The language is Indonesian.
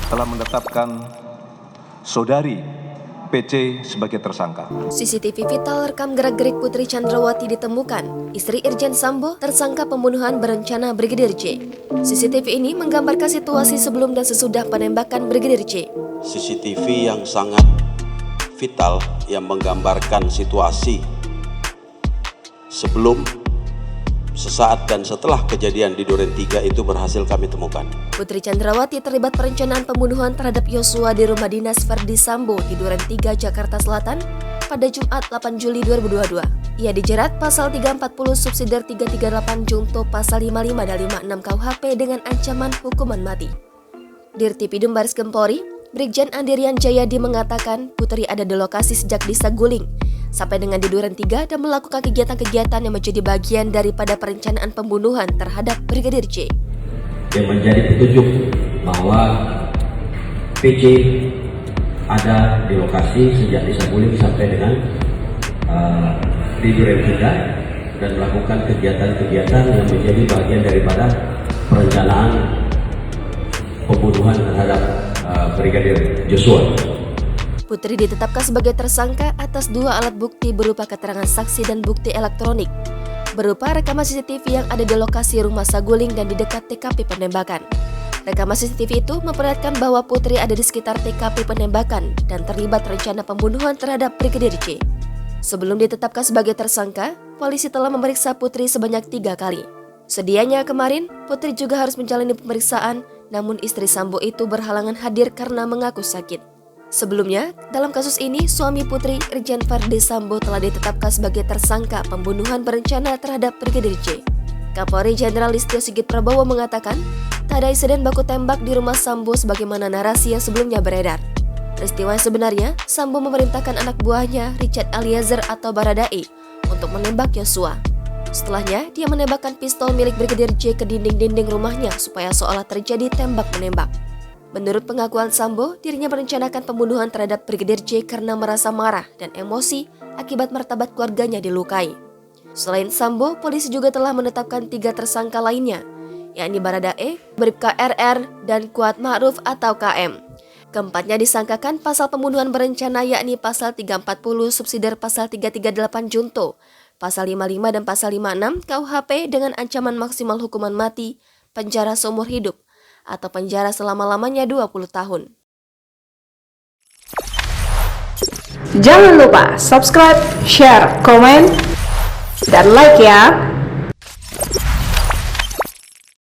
telah menetapkan Saudari PC sebagai tersangka. CCTV vital rekam gerak-gerik Putri Chandrawati ditemukan. Istri Irjen Sambo tersangka pembunuhan berencana Brigadir J. CCTV ini menggambarkan situasi sebelum dan sesudah penembakan Brigadir J. CCTV yang sangat vital yang menggambarkan situasi sebelum, sesaat dan setelah kejadian di Duren 3 itu berhasil kami temukan. Putri Chandrawati terlibat perencanaan pembunuhan terhadap Yosua di rumah dinas Verdi Sambo di Duren 3, Jakarta Selatan pada Jumat 8 Juli 2022. Ia dijerat pasal 340 subsidiar 338 Junto pasal 55 dan 56 KUHP dengan ancaman hukuman mati. Dirtipidum Baris Krim Polri, Brigjen Andirian Jayadi mengatakan Putri ada di lokasi sejak di Saguling sampai dengan di Duren 3 dan melakukan kegiatan-kegiatan yang menjadi bagian daripada perencanaan pembunuhan terhadap Brigadir J. Yang menjadi petunjuk bahwa PC ada di lokasi sejak di Saguling sampai dengan di Duren 3 dan melakukan kegiatan-kegiatan yang menjadi bagian daripada perencanaan pembunuhan terhadap Brigadir Joshua. Putri ditetapkan sebagai tersangka atas 2 alat bukti berupa keterangan saksi dan bukti elektronik, berupa rekaman CCTV yang ada di lokasi rumah Saguling dan di dekat TKP penembakan. Rekaman CCTV itu memperlihatkan bahwa Putri ada di sekitar TKP penembakan dan terlibat rencana pembunuhan terhadap Brigadir J. Sebelum ditetapkan sebagai tersangka, polisi telah memeriksa Putri sebanyak 3 kali. Sedianya kemarin, Putri juga harus menjalani pemeriksaan, namun istri Sambo itu berhalangan hadir karena mengaku sakit. Sebelumnya, dalam kasus ini, suami Putri Irjen Verdi Sambo telah ditetapkan sebagai tersangka pembunuhan berencana terhadap Brigadir J. Kapolri Jenderal Listio Sigit Prabowo mengatakan, tak ada insiden baku tembak di rumah Sambo sebagaimana narasi yang sebelumnya beredar. Peristiwa yang sebenarnya, Sambo memerintahkan anak buahnya, Richard Eliezer atau Baradae, untuk menembak Yosua. Setelahnya, dia menembakkan pistol milik Brigadir J ke dinding-dinding rumahnya supaya seolah terjadi tembak-menembak. Menurut pengakuan Sambo, dirinya merencanakan pembunuhan terhadap Brigadir J karena merasa marah dan emosi akibat martabat keluarganya dilukai. Selain Sambo, polisi juga telah menetapkan 3 tersangka lainnya, yakni Baradae, Bribka RR, dan Kuat Ma'ruf atau KM. Keempatnya disangkakan pasal pembunuhan berencana yakni pasal 340 subsidiar pasal 338 Junto, pasal 55 dan pasal 56 KUHP dengan ancaman maksimal hukuman mati, penjara seumur hidup, atau penjara selama-lamanya 20 tahun. Jangan lupa subscribe, share, komen, dan like ya!